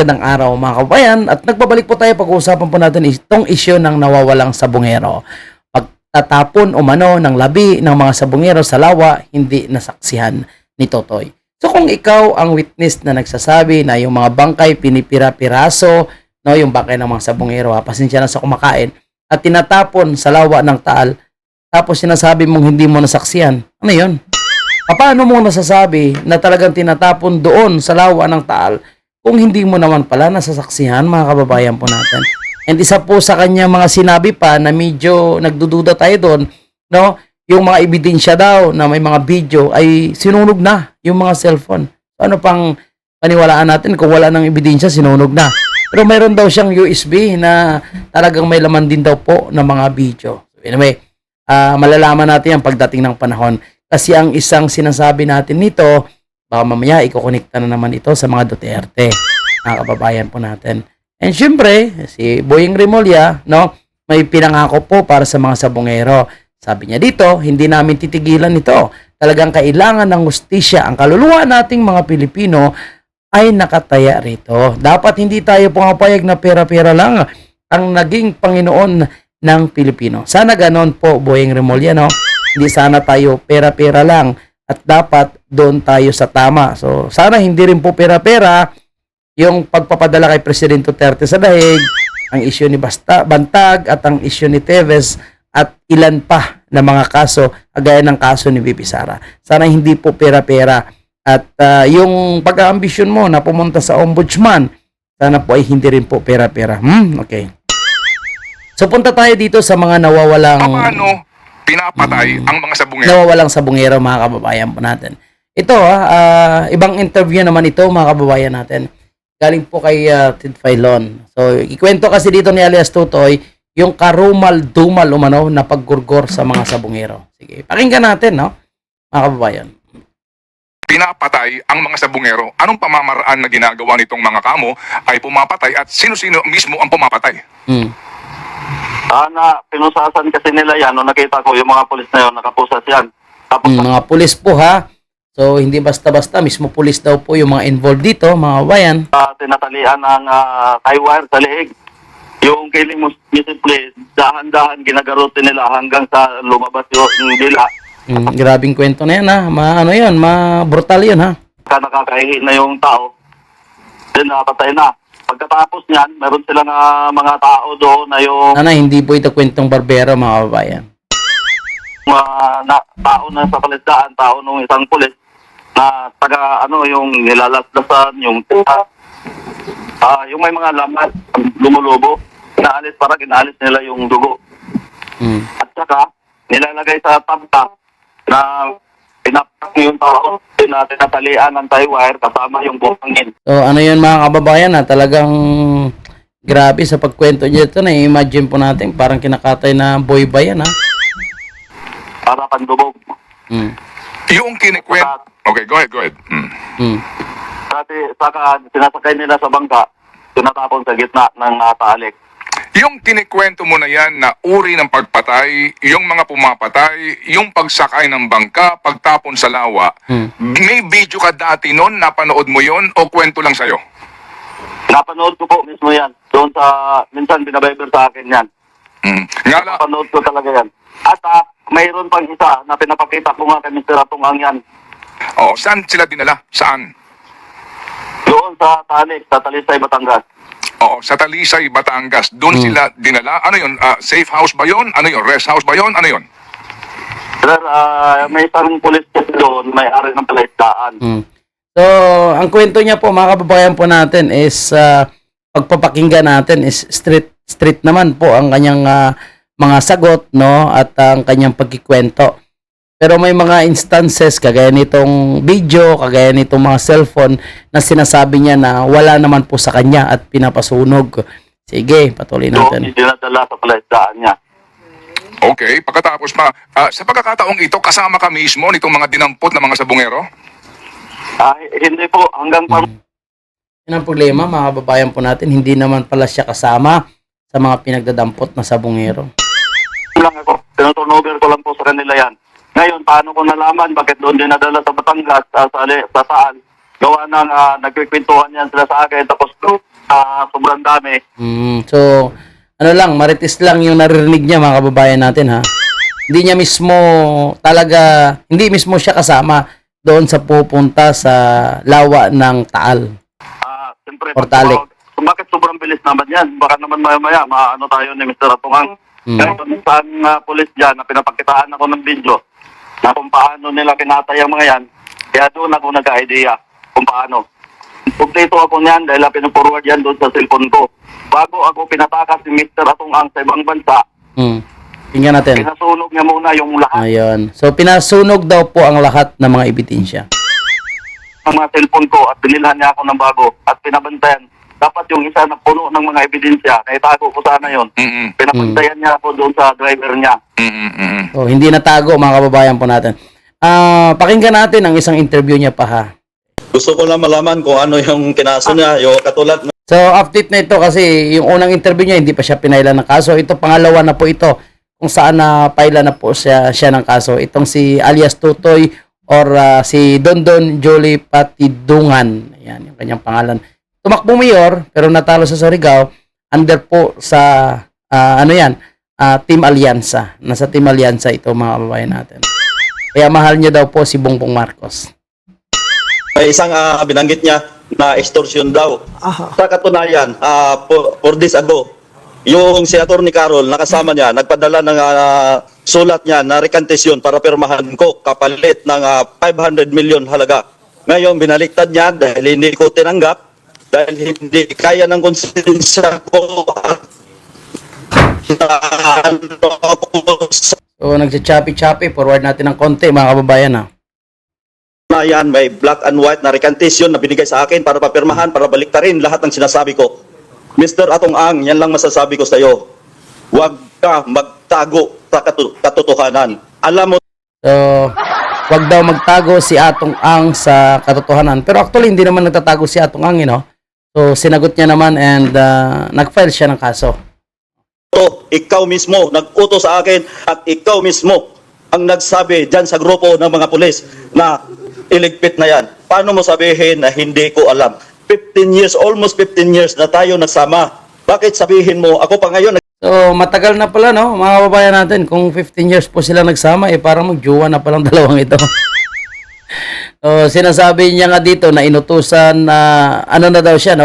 magandang araw mga kabayan at nagbabalik po tayo pag-uusapan po natin itong isyu ng nawawalang sabungero. Pagtatapon umano ng labi ng mga sabungero sa lawa, hindi nasaksihan ni Totoy. So kung ikaw ang witness na nagsasabi na yung mga bangkay pinipira-piraso, no, yung bangkay ng mga sabungero, pasensya na sa kumakain, at tinatapon sa lawa ng Taal, tapos sinasabi mong hindi mo nasaksihan, ano yun? Paano mo nasasabi na talagang tinatapon doon sa lawa ng Taal kung hindi mo naman pala nasasaksihan, mga kababayan po natin? And isa po sa kanya mga sinabi pa na medyo nagdududa tayo doon, no? Yung mga ebidensya daw na may mga video ay sinunog na yung mga cellphone. So, ano pang paniwalaan natin kung wala nang ebidensya, sinunog na? Pero mayroon daw siyang USB na talagang may laman din daw po ng mga video. So, anyway, malalaman natin yan pagdating ng panahon. Kasi ang isang sinasabi natin nito, baka mamaya ikukonekta na naman ito sa mga Duterte, mga kababayan po natin. And syempre, si Boyeng Remulla, no, may pinangako po para sa mga sabungero. Sabi niya dito, hindi namin titigilan ito. Talagang kailangan ng hustisya. Ang kaluluwa nating mga Pilipino ay nakataya rito. Dapat hindi tayo pumapayag na pera-pera lang ang naging Panginoon ng Pilipino. Sana ganon po, Boyeng Remulla, no? Hindi sana tayo pera-pera lang at dapat doon tayo sa tama. So, sana hindi rin po pera-pera yung pagpapadala kay Presidente Duterte sa dahig, ang isyu ni Bantag at ang isyu ni Teves at ilan pa na mga kaso, kagaya ng kaso ni VP Sara. Sana hindi po pera-pera at yung pag-aambisyon mo na pumunta sa ombudsman, sana po ay hindi rin po pera-pera. Okay. So, punta tayo dito sa mga nawawalang... Paano pinapatay ang mga sabungero? Nawawalang sabungero, mga kababayan po natin. Ito, ibang interview naman ito, mga kababayan natin. Galing po kay Ted Filon. So, ikwento kasi dito ni alias Totoy, yung karumal-dumal umano na paggurgor sa mga sabungero. Sige, pakinggan natin, no, mga kababayan. Pinapatay ang mga sabungero. Anong pamamaraan na ginagawa nitong mga kamo ay pumapatay at sino-sino mismo ang pumapatay? Pinusasan kasi nila yan. Nung nakita ko yung mga pulis na yun, nakapusas yan. Tapos, Mga pulis po, ha? So, hindi basta-basta. Mismo pulis daw po yung mga involved dito, mga kababayan. tinatalian ng tie-wire sa leeg. Yung killing discipline, dahan-dahan ginagarote nila hanggang sa lumabas yung dila. Grabing kwento na yan, ha? Ano yun? Brutal yun, ha? Nakakahihi na yung tao. Then napatay na. Pagkatapos niyan, meron silang mga tao doon na yung Hindi po ito kwentong barbero, mga kababayan. tao na sa palisdaan, tao nung isang pulis na taga yung nilalasdasan, yung yung may mga laman, lumulubo, inaalis nila yung dugo. At saka, nilalagay sa tabta na pinapak yung tao, tinatalian ng tie-wire kasama yung buhangin. So, ano yun, mga kababayan, ha? Talagang grabe sa pagkwento dito na imagine po natin parang kinakatay na boy ba yan, ha? Para pandubog. Yung kinikwento... Okay, go ahead. Kasi saka sinasakay nila sa bangka, tinatapon sa gitna ng taalik. Yung kinikwento mo na yan na uri ng pagpatay, yung mga pumapatay, yung pagsakay ng bangka, pagtapon sa lawa, may video ka dati nun, napanood mo yon o kwento lang sa'yo? Napanood ko po mismo yan. Doon sa, minsan binabiber sa akin yan. Napanood ko talaga yan. At mayroon pang isa na pinapakita ko nga kay Mr. Atungang yan. Oh, saan sila dinala? Saan? Doon sa Tanik, sa Talisay, Batangas. Oo, sa Talisay, Batangas. Doon sila dinala. Ano yun? Safe house ba yun? Ano yun? Rest house ba yun? Ano yun? Sir, may isang police check doon, may ari ng palaisdaan. So, ang kwento niya po, mga kababayan po natin is pagpapakinggan natin is street naman po ang kanyang mga sagot, no, at ang kanyang pagkikwento. Pero may mga instances, kagaya nitong video, kagaya nitong mga cellphone, na sinasabi niya na wala naman po sa kanya at pinapasunog. Sige, patuloy natin. Doon, dinadala sa palaisdaan niya. Okay, pagkatapos pa, sa pagkakataong ito, kasama ka mismo nitong mga dinampot na mga sabungero? Hindi po, hanggang Yan ang problema, mga kababayan po natin, hindi naman pala siya kasama sa mga pinagdadampot na sabungero. lang ako, tinuturnover ko lang po sa kanila yan. Ngayon, paano ko nalaman bakit doon dinadala sa Batangas, sa Taal? Gawa ng nagkikwentuhan yan sila sa akin. Tapos sobrang dami. So, ano lang, marites lang yung naririnig niya mga kababayan natin ha. Hindi niya mismo talaga, hindi mismo siya kasama doon sa pupunta sa lawa ng Taal. Siyempre, Or Talik. bakit sobrang bilis naman yan? Baka naman maya-maya, maano tayo ni Mr. Atungang. Kaya saan pulis dyan na pinapakitaan ako ng video na kung paano nila kinatay ang mga yan, kaya doon ako nagka-idea kung paano. Kompleto ako niyan dahil pinuforward yan doon sa cellphone ko. Bago ako pinatakas si Mr. Atungang sa ibang bansa, Tingnan natin. pinasunog niya muna yung lahat Ayun. So, pinasunog daw po ang lahat ng mga ebidensya. ng mga cellphone ko at binilhan niya ako ng bago at pinabantayan. Dapat yung isa na puno ng mga ebidensya, kaya tago ko sana yun. Pinabantayan niya ako doon sa driver niya. So, hindi natago mga kababayan po natin. Pakinggan natin ang isang interview niya pa ha. Gusto ko lang malaman kung ano yung kinaso niya, yung katulad ng So, update na ito kasi yung unang interview niya, hindi pa siya pinailan ng kaso. Ito, pangalawa na po ito kung saan na paila na po siya ng kaso. Itong si alias Tutoy or si Dondon Jolie Patidungan. Ayan, yung kanyang pangalan. Tumakbong mayor, pero natalo sa Surigao, under po sa, Team Alyansa. Nasa Team Alyansa ito mga kababayan natin. Kaya mahal niya daw po si Bongbong Marcos. may isang binanggit niya na extortion daw. Sa katunayan, 4 days ago, yung si Atty. Carol, nakasama niya, nagpadala ng sulat niya na recantation para pirmahan ko kapalit ng 500 million halaga. Ngayon, binaliktad niya dahil hindi ko tinanggap, dahil hindi kaya ng konsensya ko So, nagsichapi-chapi. Forward natin ng konti mga kababayan ha. na yan, may black and white na recantation na binigay sa akin para papirmahan, para baliktarin lahat ng sinasabi ko. Mr. Atong Ang, yan lang masasabi ko sa iyo. Huwag ka magtago sa katotohanan. Alam mo, So, wag daw magtago si Atong Ang sa katotohanan. Pero actually, hindi naman nagtatago si Atong Ang, So, sinagot niya naman and nag-file siya ng kaso. ikaw mismo nag-utos sa akin at ikaw mismo ang nagsabi dyan sa grupo ng mga pulis na iligpit na yan. Paano mo sabihin na hindi ko alam? 15 years, almost 15 years na tayo nagsama. Bakit sabihin mo, ako pa ngayon, So, matagal na pala, mga kababayan natin. Kung 15 years po sila nagsama, parang magjuwa na palang dalawang ito. So, sinasabi niya nga dito na inutusan na, ano na daw siya,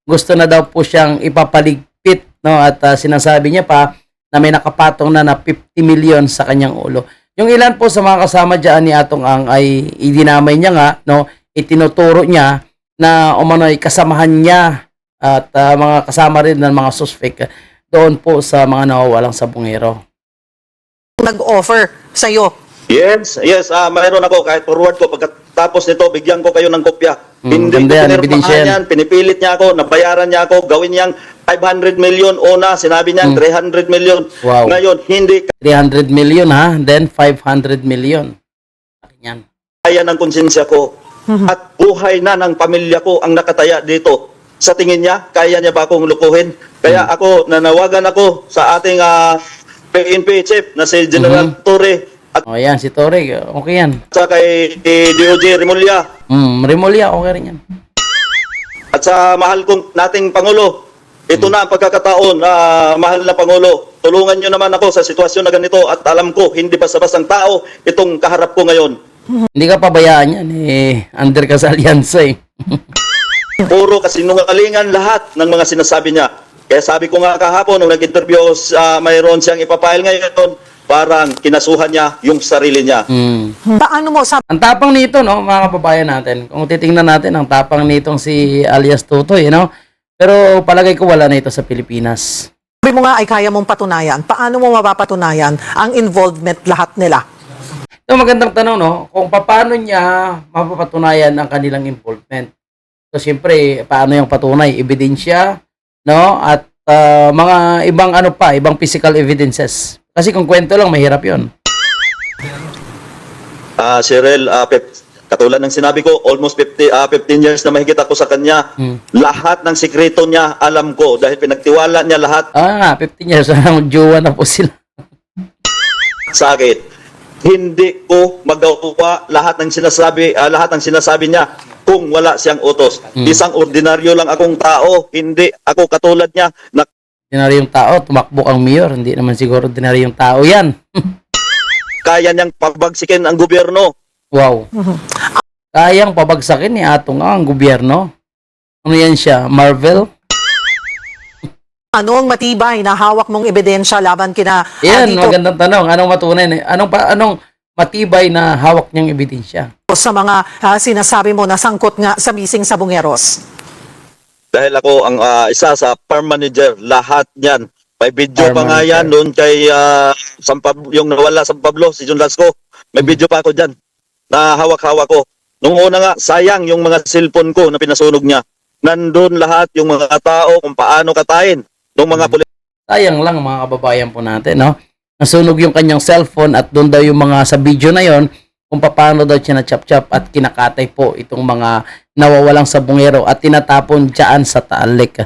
Gusto na daw po siyang ipapaligpit, At sinasabi niya pa na may nakapatong na 50 million sa kanyang ulo. Yung ilan po sa mga kasama dyan ni Atong Ang ay idinamay niya nga, itinuturo niya na umano'y kasamahan niya at mga kasama rin ng mga suspect doon po sa mga nawawalang sabungero. Nag-offer sa'yo. yes, mayroon ako kahit forward ko. Pagkatapos nito, bigyan ko kayo ng kopya. Hindi ko ganda yan, pinirmahan ebidensya yan. yan, pinipilit niya ako, nabayaran niya ako, gawin niyang 500 million una, sinabi niya 300 million. Wow. Ngayon, hindi 300 million ha, then 500 million. Yan. kaya ng konsensya ko. At buhay na ng pamilya ko ang nakataya dito. Sa tingin niya, kaya niya ba akong lukuhin? Kaya ako, nanawagan ako sa ating PNP chief na si General Torre at O yan, si Torre, okay yan. sa kay DOJ Rimulya Rimulya, okay rin yan. at sa mahal kong nating Pangulo. Ito na ang pagkakataon na mahal na Pangulo. Tulungan niyo naman ako sa sitwasyon na ganito at alam ko, hindi basta-bastang tao itong kaharap ko ngayon. Hindi ka pabayaan yan, under ka sa alyansa Puro kasinungalingan lahat ng mga sinasabi niya. Kaya sabi ko nga kahapon, nung nag-interview mayroon siyang ipapile ngayon, parang kinasuhan niya yung sarili niya. Paano mo sabi Ang tapang nito, mga kababayan natin, kung titingnan natin, ang tapang nitong si alias Tutoy, Pero palagay ko wala na ito sa Pilipinas. mo nga ay kaya mong patunayan? Paano mo mapapatunayan ang involvement lahat nila? Ito magandang tanong, kung paano niya mapapatunayan ang kanilang involvement. So, siyempre, paano yung patunay? Ebidensya, At mga ibang ibang physical evidences. Kasi kung kwento lang, mahirap yun. Cyril, katulad ng sinabi ko, almost 15 years na mahigit ako sa kanya. Lahat ng sikreto niya, alam ko. Dahil pinagtiwala niya lahat 15 years, magjowa na po sila. sa akin. Hindi ko magawa lahat ng sinasabi niya. kung wala siyang utos. Isang ordinaryo lang akong tao, hindi ako katulad niya na Ordinaryong tao, tumakbo ang mayor. Hindi naman siguro ordinaryong tao yan. kaya niyang pagbagsikin ang gobyerno. Wow. Kayang pabagsakin ni Atong ang gobyerno. Ano yan siya? Marvel? Ano ang matibay na hawak mong ebidensya laban kina Yan, dito magandang tanong. Anong matunay? Anong matibay na hawak niyang ebidensya? sa mga sinasabi mo na sangkot nga sa missing Sabongeros? Dahil ako ang isa sa farm manager, lahat niyan. May video Farm pa nga manager. yan noon kay yung nawala San Pablo, si John Lasco. May video pa ako dyan na hawak-hawak ko. Nung una nga, sayang yung mga cellphone ko na pinasunog niya. Nandun lahat yung mga tao kung paano katayin ng mga pulis. Sayang lang mga kababayan po natin, no? Nasunog yung kanyang cellphone at doon daw yung mga sa video na yon kung paano daw siya na-chop-chop at kinakatay po itong mga nawawalang sabungero at tinatapon dyan sa Taalik.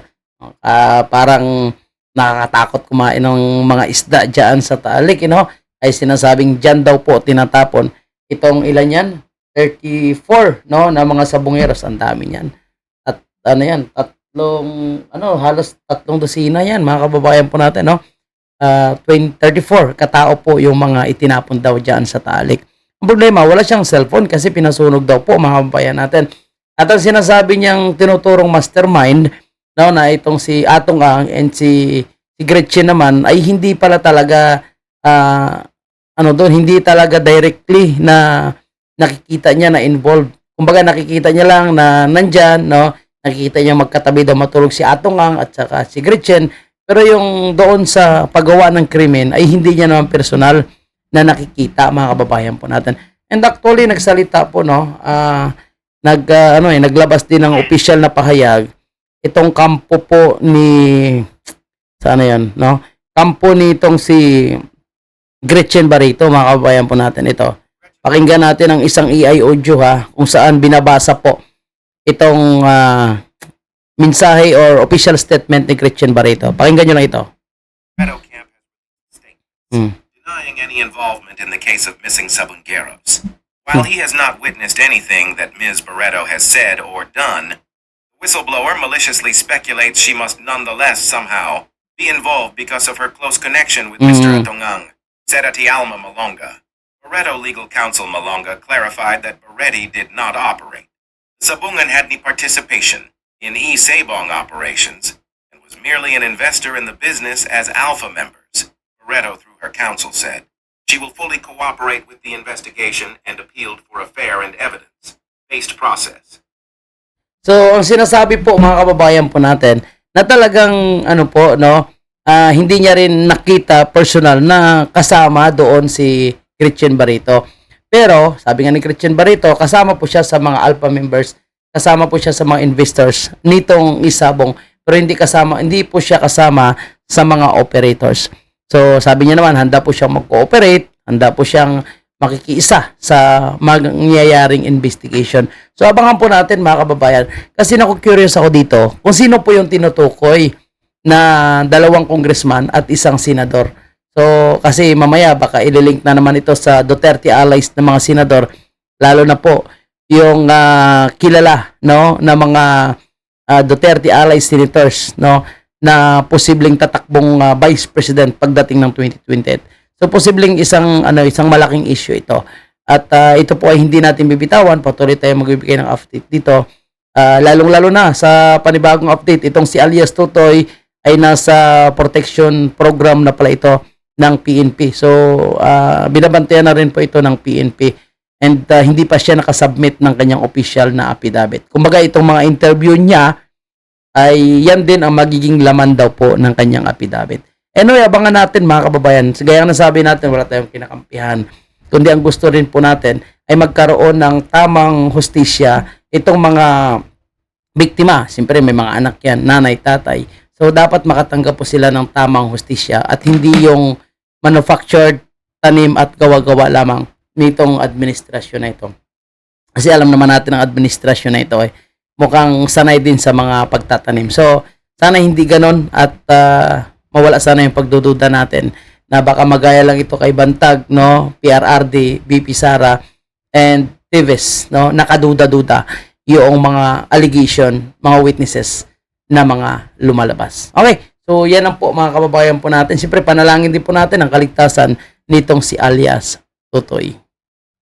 Parang nakakatakot kumain ng mga isda dyan sa Taalik, ay sinasabing dyan daw po tinatapon itong ilan yan? 34, no? Na mga sabungeros. Ang dami yan. At ano yan? Halos 3 dosina yan, mga kababayan po natin, no? 34 katao po yung mga itinapon daw dyan sa Taalik. Ang problema, wala siyang cellphone kasi pinasunog daw po, mga kababayan natin. At ang sinasabi niyang tinuturong mastermind, no, na itong si Atong Ang and si Gretchen naman ay hindi pala talaga hindi talaga directly na nakikita niya na involved. Kumbaga nakikita niya lang na nandyan, no? Nakikita niya magkatabi daw matulog si Atong Ang at saka si Gretchen. Pero yung doon sa paggawa ng krimen ay hindi niya naman personal na nakikita, mga kababayan po natin. And actually nagsalita po, no, naglabas din ng official na pahayag itong kampo po ni sana yan, no? Kampo nitong si Gretchen Barreto, mga kababayan po natin. Ito. Pakinggan natin ang isang AI audio kung saan binabasa po itong mensahe or official statement ni Gretchen Barreto. Pakinggan nyo lang ito. Barreto camp has Hmm. denying any involvement in the case of missing Sabongeros. While he has not witnessed anything that Ms. Barreto has said or done, the whistleblower maliciously speculates she must nonetheless somehow be involved because of her close connection with Mr. Atongang, said Ati Alma Malonga. Barreto legal counsel Malonga clarified that Barretti did not operate. Sabungan had no participation in Sabong operations and was merely an investor in the business as alpha members. Barreto, through her counsel, said she will fully cooperate with the investigation and appealed for a fair and evidence-based process. So, ang sinasabi po, mga kababayan po natin, na talagang hindi niya rin nakita personal na kasama doon si Gretchen Barreto. Pero, sabi nga ni Gretchen Barreto, kasama po siya sa mga alpha members, kasama po siya sa mga investors nitong Isabong, pero hindi po siya kasama sa mga operators. So, sabi niya naman, handa po siyang mag-cooperate, handa po siyang makikiisa sa mangyayaring investigation. So, abangan po natin, mga kababayan, kasi curious ako dito kung sino po yung tinutukoy na 2 congressman at 1 senador. So, kasi mamaya baka ililink na naman ito sa Duterte allies ng mga senador, lalo na po yung kilala, no, na mga Duterte allies senators, no, na posibleng tatakbong vice president pagdating ng 2028. So, posibleng isang malaking issue ito. At ito po ay hindi natin bibitawan, patuloy tayo magbibigay ng update dito. Lalong-lalo na sa panibagong update, itong si alias Tutoy ay nasa protection program na pala ito ng PNP. So, binabantayan na rin po ito ng PNP. And hindi pa siya nakasubmit ng kanyang official na affidavit. Kumbaga, itong mga interview niya ay yan din ang magiging laman daw po ng kanyang affidavit. Anyway, abangan natin, mga kababayan. Gaya ng nasabi natin, wala tayong kinakampihan. Kundi ang gusto rin po natin ay magkaroon ng tamang hustisya itong mga biktima. Siyempre, may mga anak yan, nanay, tatay. So, dapat makatanggap po sila ng tamang hustisya at hindi yung manufactured, tanim at gawa-gawa lamang nitong administrasyon na ito. Kasi alam naman natin ang administrasyon na ito mukhang sanay din sa mga pagtatanim. So, sana hindi ganon at mawala sana yung pagdududa natin na baka magaya lang ito kay Bantag, no, PRRD, BP Sara, and Tives, no, nakaduda-duda. yung mga allegation, mga witnesses na mga lumalabas. Okay, so yan lang po mga kababayan po natin. Siyempre panalangin din po natin ang kaligtasan nitong si alias Totoy.